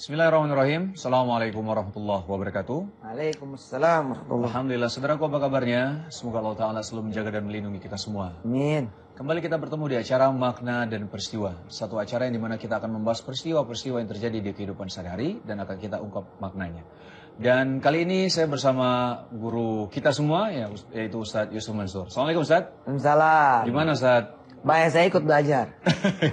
Bismillahirrahmanirrahim. Assalamualaikum warahmatullahi wabarakatuh. Waalaikumsalam warahmatullahi. Alhamdulillah, saudaraku, apa kabarnya? Semoga Allah Ta'ala selalu menjaga dan melindungi kita semua. Amin. Kembali kita bertemu di acara Makna dan Peristiwa. Satu acara yang dimana kita akan membahas peristiwa-peristiwa yang terjadi di kehidupan sehari-hari dan akan kita ungkap maknanya. Dan kali ini saya bersama guru kita semua, yaitu Ustadz Yusuf Mansur. Assalamualaikum Ustadz. Waalaikumsalam. Gimana Ustadz? Baik, saya ikut belajar.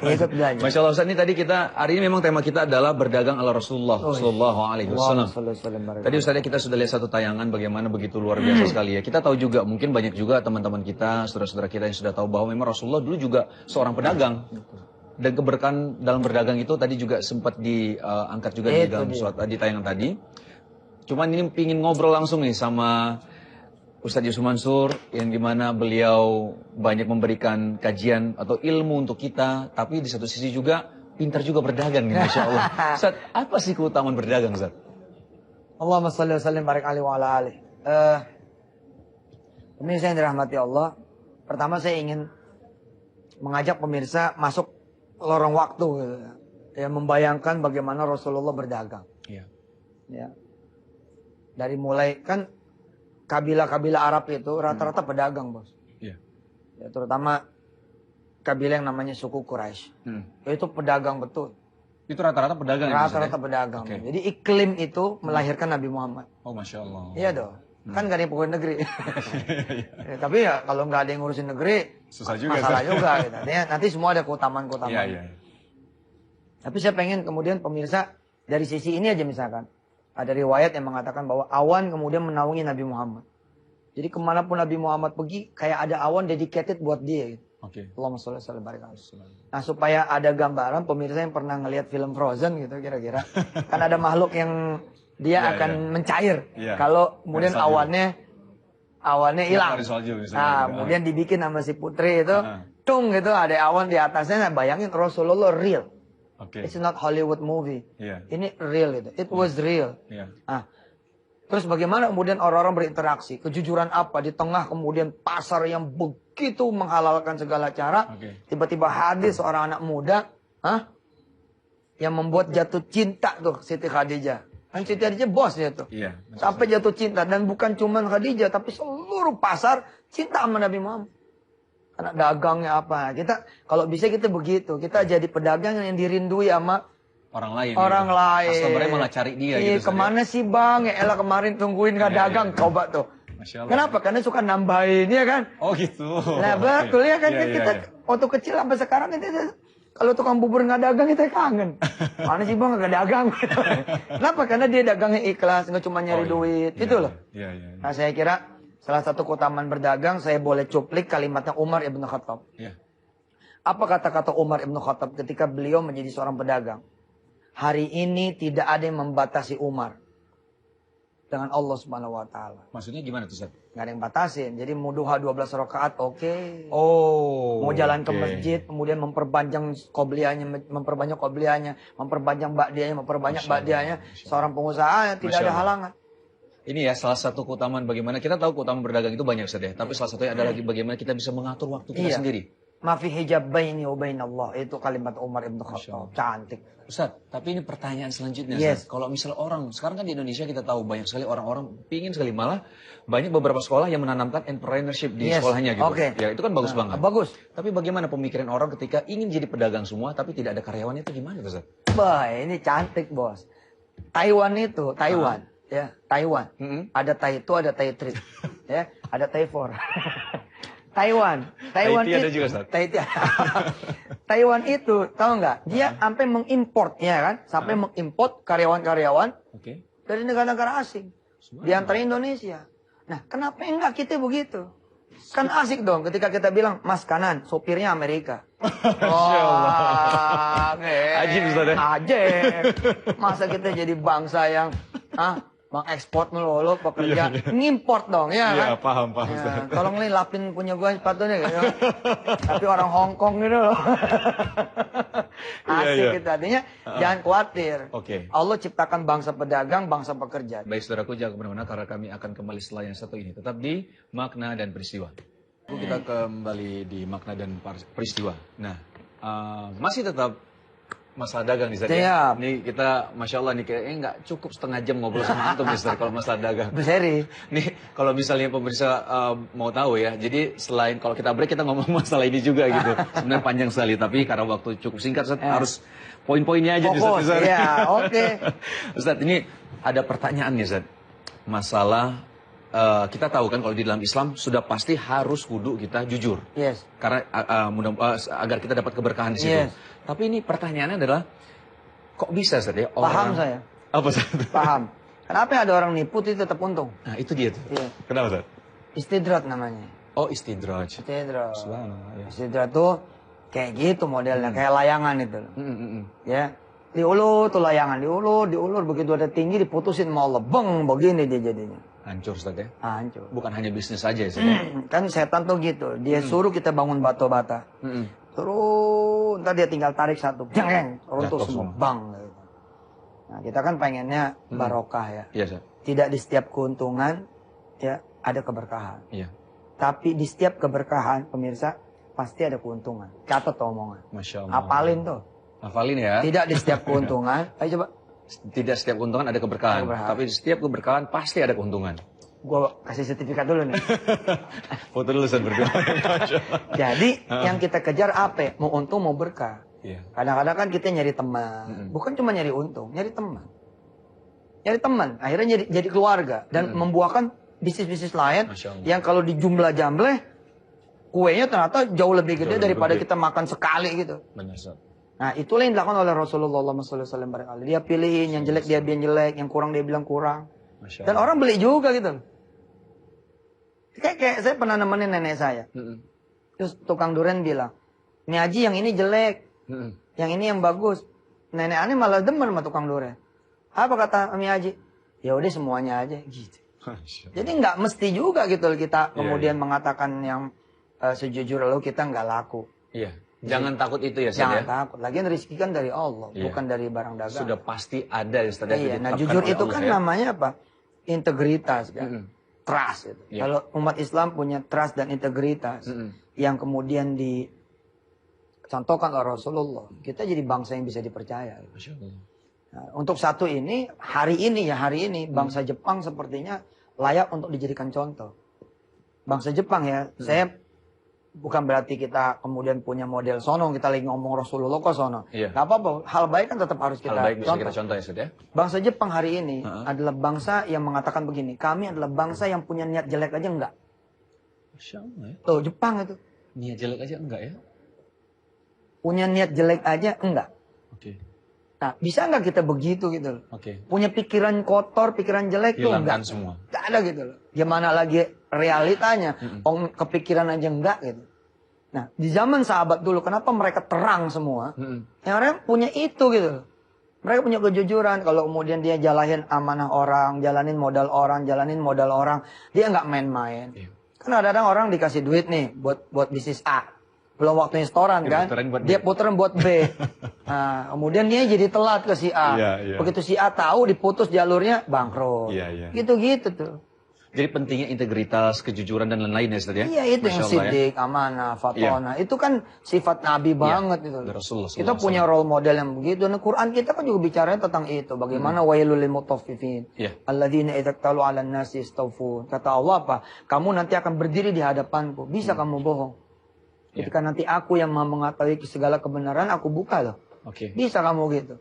Ikut belajar. Masya Allah Ustadz, ini tadi hari ini memang tema kita adalah berdagang ala Rasulullah Sallallahu Alaihi Wasallam. Tadi Ustadz kita sudah lihat satu tayangan bagaimana begitu luar biasa sekali ya. Kita tahu juga, mungkin banyak juga teman-teman kita, saudara-saudara kita yang sudah tahu bahwa memang Rasulullah dulu juga seorang pedagang. Dan keberkahan dalam berdagang itu tadi juga sempat diangkat juga di tayangan tadi. Cuman ini pingin ngobrol langsung nih sama Ustadz Yusuf Mansur, yang dimana beliau banyak memberikan kajian atau ilmu untuk kita, tapi di satu sisi juga pintar juga berdagang nih, Masya Allah. Ustadz, apa sih keutamaan berdagang, Ustadz? Allahumma salli wa sallim barik alaihi wa ala alihi. Pemirsa yang dirahmati Allah, pertama saya ingin mengajak pemirsa masuk lorong waktu, ya, membayangkan bagaimana Rasulullah berdagang. Iya. Ya. Dari mulai kan kabilah-kabilah Arab itu rata-rata pedagang, bos. Iya. Ya, terutama kabilah yang namanya suku Quraisy. Itu pedagang betul. Itu rata-rata pedagang. Rata-rata pedagang. Okay. Jadi iklim itu melahirkan Nabi Muhammad. Oh, Masya Allah. Iya dong. Kan gak ada yang pegawai negeri. Ya, tapi ya kalau nggak ada yang ngurusin negeri, susah juga. Masalah juga. Gitu. Nanti semua ada keutamaan-keutamaan. Iya. Tapi saya pengen kemudian pemirsa dari sisi ini aja misalkan. Ada riwayat yang mengatakan bahwa awan kemudian menaungi Nabi Muhammad. Jadi kemanapun Nabi Muhammad pergi, kayak ada awan dedicated buat dia. Gitu. Oke. Allahumma sholli wa barik alaihi. Nah, supaya ada gambaran pemirsa yang pernah ngelihat film Frozen gitu kira-kira. Kan ada makhluk yang dia akan mencair. Kalau kemudian awannya hilang. Nah, kemudian dibikin sama si putri itu, tung gitu ada awan di atasnya. Nah, bayangin Rasulullah real. Okay. It's not Hollywood movie. Yeah. Ini real itu. It was real. Yeah. Nah, terus bagaimana kemudian orang-orang berinteraksi? Kejujuran apa di tengah kemudian pasar yang begitu menghalalkan segala cara? Tiba-tiba hadir seorang anak muda, yang membuat jatuh cinta tuh Siti Khadijah. Kan Siti Khadijah bosnya tuh. Yeah. Sampai jatuh cinta, dan bukan cuma Khadijah tapi seluruh pasar cinta sama Nabi Muhammad. Anak dagangnya apa? Kita kalau bisa kita begitu. Kita jadi pedagang yang dirindui sama orang lain. Customernya malah cari dia gitu. Kemana sih bang? Ya elah kemarin tungguin gak dagang. Coba tuh. Masya Allah. Kenapa? Karena suka nambahin ya kan? Oh gitu. Nah betul ya kan? Kita waktu kecil sampai sekarang kita kalau tukang bubur nggak dagang kita kangen. Mana sih bang nggak dagang? Kenapa? Karena dia dagangnya ikhlas, nggak cuma nyari duit. Gitu loh. Nah saya kira salah satu keutamaan berdagang, saya boleh cuplik kalimatnya Umar Ibn Khattab. Apa kata-kata Umar Ibn Khattab ketika beliau menjadi seorang pedagang? Hari ini tidak ada yang membatasi Umar dengan Allah Subhanahu Wa Taala. Maksudnya gimana tuh, Ustaz? Nggak ada yang batasin. Jadi mau duha 12 rakaat, oke. Oh. Mau jalan ke masjid, kemudian memperpanjang qobliyahnya, memperbanyak ba'diyahnya, memperbanyak ba'diyahnya. Seorang pengusaha tidak ada halangan. Ini ya salah satu keutamaan bagaimana kita tahu keutamaan berdagang itu banyak saja, tapi salah satunya adalah bagaimana kita bisa mengatur waktu kita sendiri. Ma fi hijab baini wa bainallah, itu kalimat Umar Ibn Khattab. Cantik. Ustaz, tapi ini pertanyaan selanjutnya. Yes. Kalau misal orang, sekarang kan di Indonesia kita tahu banyak sekali orang-orang pingin sekali, malah banyak beberapa sekolah yang menanamkan entrepreneurship di sekolahnya gitu. Ya itu kan bagus banget. Bagus. Tapi bagaimana pemikiran orang ketika ingin jadi pedagang semua tapi tidak ada karyawannya, itu gimana Ustaz? Bah, ini cantik bos. Taiwan. Ya, Taiwan. Ada Tai 2, ada Tai 3. Ya, ada Tai 4. Taiwan itu ada juga, Ustaz. Taiwan itu tahu nggak? Dia sampai mengimport ya kan? Sampai mengimport karyawan-karyawan dari negara-negara asing. Di antara Indonesia. Nah, kenapa enggak kita begitu? Kan asik dong ketika kita bilang Mas kanan, sopirnya Amerika. Wah, ajib Ustaz. Ajib. Masa kita jadi bangsa yang mengekspor melulu pekerja, ngimport dong ya kan? Iya, paham. Ya, tolong nih lapin punya gue sepatunya gitu. Tapi orang Hong Kong gitu loh. Asik gitu. Artinya jangan khawatir. Allah ciptakan bangsa pedagang, bangsa pekerja. Baik saudaraku, jangan kemana-mana karena kami akan kembali setelah yang satu ini. Tetap di Makna dan Peristiwa. Kita kembali di Makna dan Peristiwa. Nah, masih tetap Masalah dagang nih Ustaz Siap. ya. Nih kita Masya Allah nih kayaknya nggak cukup setengah jam ngobrol sama antum nih Ustaz kalau masalah dagang. Berseri. Nih kalau misalnya pemirsa mau tahu ya, jadi selain kalau kita break kita ngomong masalah ini juga gitu. Sebenarnya panjang sekali tapi karena waktu cukup singkat Ustaz harus poin-poinnya aja nih Fokus, Ustaz. iya, oke. Ustaz ini ada pertanyaan nih Ustaz. Masalah kita tahu kan kalau di dalam Islam sudah pasti harus wudu kita jujur. Yes. Karena agar kita dapat keberkahan di situ. Yes. Tapi ini pertanyaannya adalah kok bisa Ustaz ya Paham saya. Apa Ustaz? Paham. Kenapa ada orang nipu itu tetap untung? Nah, itu dia tuh. Iya. Kenapa Ustaz? Istidrat namanya. Oh, istidraj. Istidrat. Subhanallah, ya. Istidrat tuh kayak gitu modelnya, kayak layangan itu. Ya. Diulur tuh layangan, diulur, begitu ada tinggi diputusin mau lebeng, begini dia jadinya. Hancur Ustaz ya. Hancur. Bukan hanya bisnis saja ya Ustaz ya. Kan setan tuh gitu, dia suruh kita bangun bata-bata. Turun, ntar dia tinggal tarik satu, jeng, runtuh Jatuh semua, semua. bang. Gitu. Nah, kita kan pengennya barokah ya. Iya Ustaz. Tidak di setiap keuntungan ya ada keberkahan. Iya. Tapi di setiap keberkahan, pemirsa, pasti ada keuntungan. Catat tuh omongan. Masya Allah. Apalin tuh. Hafalin ya. Tidak di setiap keuntungan. Ayo coba. Tidak setiap keuntungan ada keberkahan. Keberkahan. Tapi di setiap keberkahan pasti ada keuntungan. Gua kasih sertifikat dulu nih. Foto dulu Ustaz berdua. Masya Allah. Jadi yang kita kejar apa? Mau untung, mau berkah. Iya. Kadang-kadang kan kita nyari teman. Bukan cuma nyari untung, nyari teman. Nyari teman. Akhirnya jadi keluarga. Dan membuahkan bisnis-bisnis lain. Masya Allah. Yang kalau dijumlah jambleh, kuenya ternyata jauh lebih gede Jauh lebih daripada gede. kita makan sekali gitu. Benar Ustaz. Nah, itulah yang dilakukan oleh Rasulullah SAW barangkali. Dia pilihin yang jelek dia bilang jelek, yang kurang dia bilang kurang. Masya Dan orang beli juga gitu. Kayak saya pernah nemenin nenek saya. Terus tukang durian bilang, "Ini Haji yang ini jelek, yang ini yang bagus." Nenek aneh malah demen sama tukang durian. Apa kata Ami Haji? Ya udah semuanya aja gitu. Masya Allah. Jadi nggak mesti juga gitu kita Iya, kemudian mengatakan yang sejujur lalu kita nggak laku. Iya. Jangan takut itu ya Ustaz Jangan ya. takut. Lagian rezeki kan dari Allah, Iya. bukan dari barang dagang. Sudah pasti ada ya Ustaz ya. Iya, nah ditetapkan jujur oleh itu Allah kan ya. namanya apa? Integritas kan. Trust gitu. Iya. Kalau umat Islam punya trust dan integritas yang kemudian dicontohkan oleh Rasulullah, kita jadi bangsa yang bisa dipercaya. Masya Allah. Nah, untuk satu ini, hari ini bangsa Jepang sepertinya layak untuk dijadikan contoh. Bangsa Jepang ya, saya bukan berarti kita kemudian punya model sono, kita lagi ngomong Rasulullah kok sono. Iya. Gak apa-apa, hal baik kan tetap harus kita Hal baik bisa contoh. kita contoh ya Ustaz ya. Bangsa Jepang hari ini adalah bangsa yang mengatakan begini, kami adalah bangsa yang punya niat jelek aja enggak. Masya Allah ya. Tuh, Jepang itu. Niat jelek aja enggak ya? Punya niat jelek aja enggak. Oke. Nah, bisa enggak kita begitu gitu loh. Oke. Punya pikiran kotor, pikiran jelek tuh Hilangkan enggak. semua. Enggak ada gitu loh. Gimana lagi realitanya, kepikiran aja enggak gitu. Nah, di zaman sahabat dulu, kenapa mereka terang semua? Yang orang punya itu gitu loh. Mereka punya kejujuran. Kalau kemudian dia jalanin amanah orang, jalanin modal orang, dia nggak main-main. Iya. Kan kadang-kadang orang dikasih duit nih buat bisnis A. Belum waktunya setoran Dia kan. puterin buat B. Dia puterin buat B. Nah, kemudian dia jadi telat ke si A. Iya, iya. Begitu si A tahu diputus jalurnya, bangkrut. Iya, iya. Gitu-gitu tuh. Jadi pentingnya integritas, kejujuran dan lain-lain ya Ustaz ya. Iya, itu yang Masya Allah ya. sidik, amanah, fatona. Itu kan sifat Nabi banget itu. Dari Rasulullah Kita SAW. punya role model yang begitu. Dan Quran kita kan juga bicaranya tentang itu. Bagaimana wailul lil mutaffifin. Iya. Alladzina idza talu 'alan nasi istawfun. Kata Allah apa? Kamu nanti akan berdiri di hadapanku. Bisa kamu bohong. Ketika nanti aku yang Maha mengetahui segala kebenaran, aku buka loh. Oke. Bisa kamu gitu.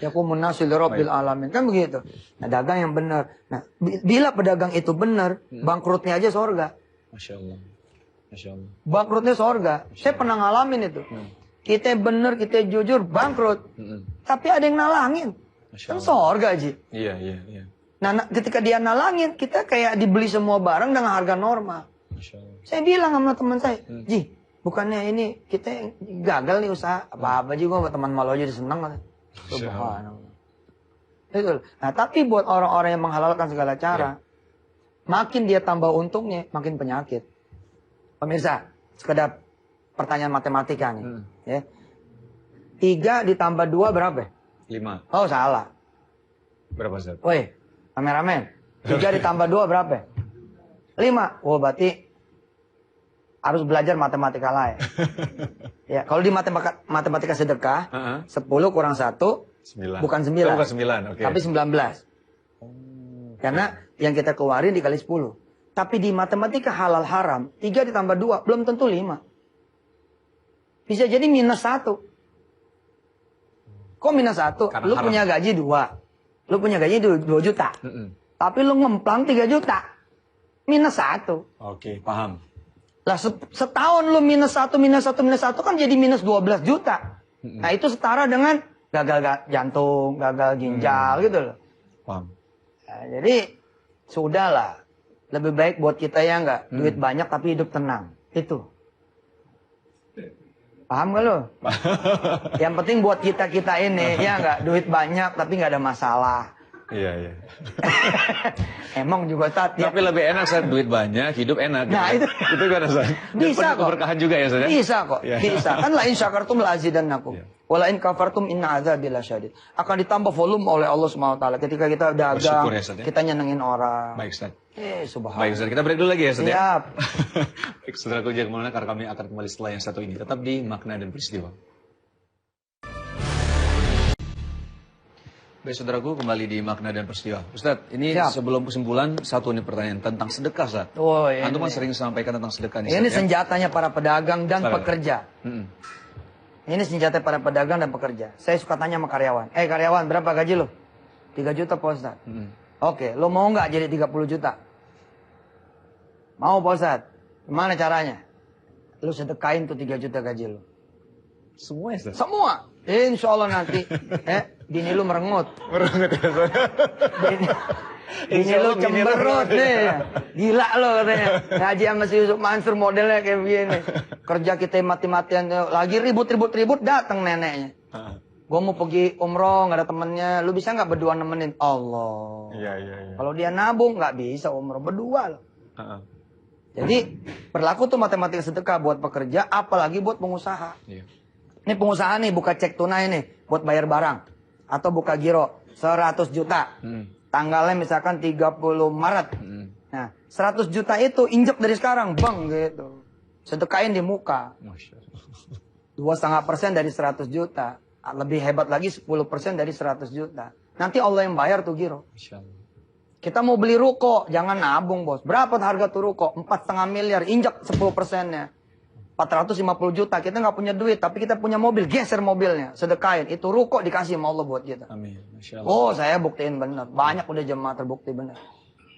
Yaqumun nasu li rabbil alamin. Kan begitu. Nah, dagang yang benar. Nah, bila pedagang itu benar, bangkrutnya aja sorga. Masya Allah. Masya Allah. Bangkrutnya sorga. Saya pernah ngalamin itu. Kita benar, kita jujur, bangkrut. Tapi ada yang nalangin. Masya Kan Allah. sorga, Ji. Iya, iya, iya. Nah, ketika dia nalangin, kita kayak dibeli semua barang dengan harga normal. Masya Allah. Saya bilang sama teman saya, Ji, bukannya ini kita gagal nih usaha. Apa-apa juga teman malu aja disenang. Subhanallah. Betul. Nah, tapi buat orang-orang yang menghalalkan segala cara, makin dia tambah untungnya, makin penyakit. Pemirsa, sekedar pertanyaan matematika nih. Ya. 3 ditambah 2 berapa? 5. Oh, salah. Berapa Ustaz? Woi, kameramen. 3 ditambah 2 berapa? 5. Oh, berarti harus belajar matematika lain. Ya, kalau di matematika sedekah, 10 kurang 1 9. bukan 9. Oh, bukan 9, oke. Tapi 19. Karena yang kita keluarin dikali 10. Tapi di matematika halal haram, 3 ditambah 2 belum tentu 5. Bisa jadi minus 1. Kok minus 1? Karena Lu haram. punya gaji 2. Lu punya gaji 2 juta. Tapi lu ngemplang 3 juta. Minus 1. Oke, paham. Lah setahun lu minus 1 kan jadi minus 12 juta. Nah itu setara dengan gagal jantung, gagal ginjal gitu loh. Paham. Nah, jadi sudahlah. Lebih baik buat kita ya enggak duit banyak tapi hidup tenang. Itu. Paham gak lo? Yang penting buat kita ini ya enggak duit banyak tapi nggak ada masalah. Iya. Emang juga Ustaz ya. Tapi lebih enak saat duit banyak, hidup enak. Nah, gitu. itu. Itu kan Ustaz. Bisa kok. Keberkahan juga ya Ustaz. Bisa kok. Iya. Bisa. Kan la in syakartum la azidannakum. Iya. Wala in kafartum inna azabi lasyadid. Akan ditambah volume oleh Allah Subhanahu wa taala ketika kita dagang, Bersyukur ya, Ustaz, ya. kita nyenengin orang. Baik Ustaz. Subhanallah. Baik Ustaz, kita break dulu lagi ya Ustaz. Siap. Baik, saudaraku jangan kemana, karena kami akan kembali setelah yang satu ini. Tetap di Makna dan Peristiwa. Baik saudaraku, kembali di Makna dan Peristiwa. Ustaz, ini Siap. sebelum kesimpulan, satu nih pertanyaan tentang sedekah Ustaz. Oh, ini. Antum kan sering sampaikan tentang sedekah nih Ini Ustaz, ya? senjatanya para pedagang dan Salah. pekerja. Mm-mm. Ini senjata para pedagang dan pekerja. Saya suka tanya sama karyawan. Karyawan, berapa gaji lo? 3 juta Pak Ustaz. Oke, lo mau nggak jadi 30 juta? Mau Pak Ustaz. Gimana caranya? Lo sedekain tuh 3 juta gaji lo. Semua ya Ustaz? Semua. Insya Allah nanti bini lu merengut. Merengut ya Ustaz? Bini lu cemberut nih. Gila lo katanya. Ngaji sama si Yusuf Mansur modelnya kayak begini. Kerja kita mati-matian. Lagi ribut-ribut datang neneknya. Gue mau pergi umroh nggak ada temennya. Lu bisa nggak berdua nemenin? Allah. Iya. Kalau dia nabung nggak bisa umroh berdua loh. Jadi berlaku tuh matematika sedekah buat pekerja, apalagi buat pengusaha. Iya. Ini pengusaha nih buka cek tunai nih buat bayar barang atau buka giro 100 juta. Tanggalnya misalkan 30 Maret. Nah, 100 juta itu injek dari sekarang, bang gitu. Sedekain di muka. Masya Allah. 2,5% dari 100 juta. Lebih hebat lagi 10% dari 100 juta. Nanti Allah yang bayar tuh giro. Masya Allah. Kita mau beli ruko, jangan nabung bos. Berapa harga tuh ruko? 4,5 miliar, injak 10%-nya. 450 juta, kita nggak punya duit, tapi kita punya mobil, geser mobilnya, sedekain. Itu ruko dikasih sama Allah buat kita. Amin. Masya Allah. Oh, saya buktiin benar. Banyak udah jemaah terbukti benar.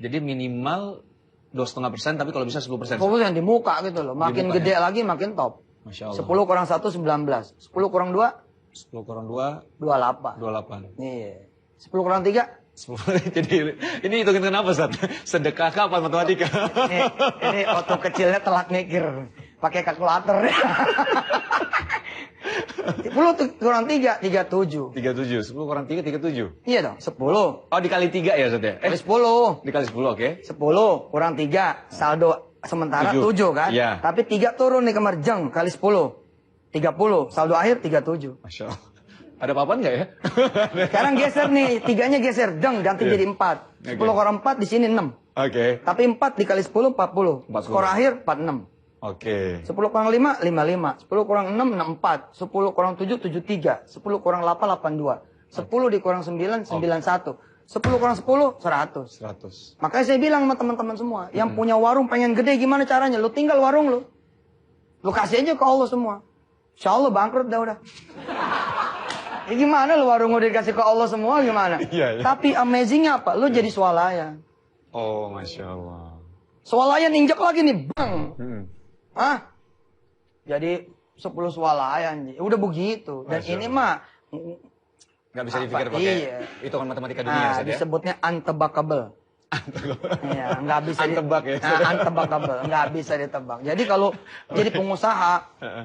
Jadi minimal 2,5%, tapi kalau bisa 10%. Fokus yang di muka gitu loh. Makin muka, gede lagi, makin top. Masya Allah. 10 kurang 1, 19. 10 kurang 2, 10 kurang 2, 28. 28. Iya. 10 kurang 3, 10. Jadi ini hitungin kenapa Ustaz? Sedekah apa matematika? ini waktu kecilnya telat mikir. Pakai kalkulator. 10 kurang 3, 37. 37. 10 kurang 3, 37. Iya dong, 10. Oh, dikali 3 ya Ustaz ya? Kali 10. Dikali 10, oke. 10 kurang 3, saldo sementara 7 kan? Iya. Tapi 3 turun nih kemarin, jeng, kali 10. 30, saldo akhir 37. Masya Allah. Ada apa-apaan nggak ya? Sekarang geser nih, 3-nya geser, jeng, ganti jadi 4. 10 kurang 4 di sini 6. Oke. Tapi 4 dikali 10, 40. 40. Skor akhir 46. Oke. 10 kurang 5, 55. 10 kurang 6, 64. 10 kurang 7, 73. 10 kurang 8, 82. 10 dikurang 9, 91. 10 kurang 10, 100. 100. Makanya saya bilang sama teman-teman semua, yang punya warung pengen gede gimana caranya? Lu tinggal warung lu. Lu kasih aja ke Allah semua. Insya Allah bangkrut dah udah. Ya gimana lu warung udah dikasih ke Allah semua gimana? Iya. Tapi amazingnya apa? Lu jadi swalayan. Oh, Masya Allah. Swalayan injak lagi nih, bang. Hah? Jadi 10 swalayan. Udah begitu. Dan Masya ini Allah. mah Nggak bisa Apa? dipikir pakai Iya. hitungan matematika dunia nah, Ustaz ya? disebutnya untebakable. Iya, nggak bisa Antebak ya? untebakable, nggak bisa ditebak. Jadi kalau jadi pengusaha,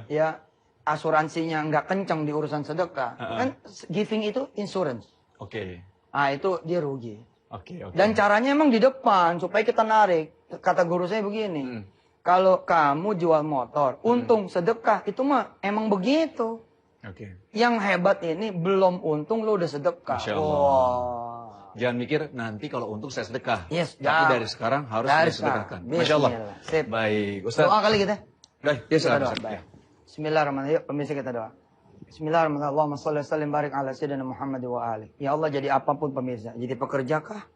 ya asuransinya nggak kencang di urusan sedekah, kan giving itu insurance. Oke. Nah itu dia rugi. Oke. Dan caranya emang di depan supaya kita narik. Kata guru saya begini, kalau kamu jual motor, untung sedekah itu mah emang begitu. Oke. Yang hebat ini belum untung lo udah sedekah. Masya Allah. Wah. Jangan mikir nanti kalau untung saya sedekah. Yes, Tapi jangan. dari sekarang harus Dari saya sedekahkan. sekarang. Masya Allah. Bismillah. Sip. Baik, Ustaz. Doa kali kita. Baik, Kita silakan, doa. Ustaz. Baik. Bismillahirrahmanirrahim. Yuk, pemirsa kita doa. Bismillahirrahmanirrahim. Allahumma shalli wa sallim barik ala sayyidina Muhammad wa ali. Ya Allah, jadi apapun pemirsa, jadi pekerjakah?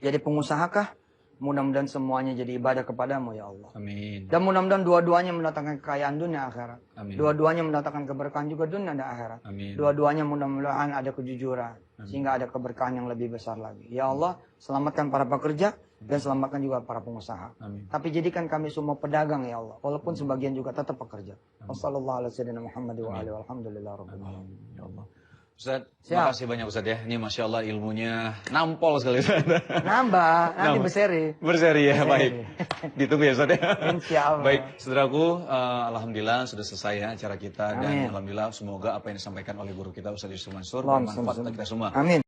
Jadi pengusahakah? Mudah-mudahan semuanya jadi ibadah kepadamu ya Allah. Amin. Dan mudah-mudahan dua-duanya mendatangkan kekayaan dunia akhirat. Amin. Dua-duanya mendatangkan keberkahan juga dunia dan akhirat. Amin. Dua-duanya mudah-mudahan ada kejujuran. Sehingga ada keberkahan yang lebih besar lagi. Ya Allah, selamatkan para pekerja dan selamatkan juga para pengusaha. Amin. Tapi jadikan kami semua pedagang ya Allah. Walaupun sebagian juga tetap pekerja. Wassalamualaikum warahmatullahi wabarakatuh. Ya Allah. Ustaz, terima kasih banyak Ustaz ya. Ini Masya Allah ilmunya nampol sekali Ustaz. Nambah, nanti berseri. Berseri ya, baik. Ditunggu ya Ustaz ya. Insya Allah. Baik, saudaraku, alhamdulillah sudah selesai ya acara kita. Dan Amin. alhamdulillah semoga apa yang disampaikan oleh guru kita Ustaz Yusuf Mansur Allahumma bermanfaat salli. untuk kita semua. Amin.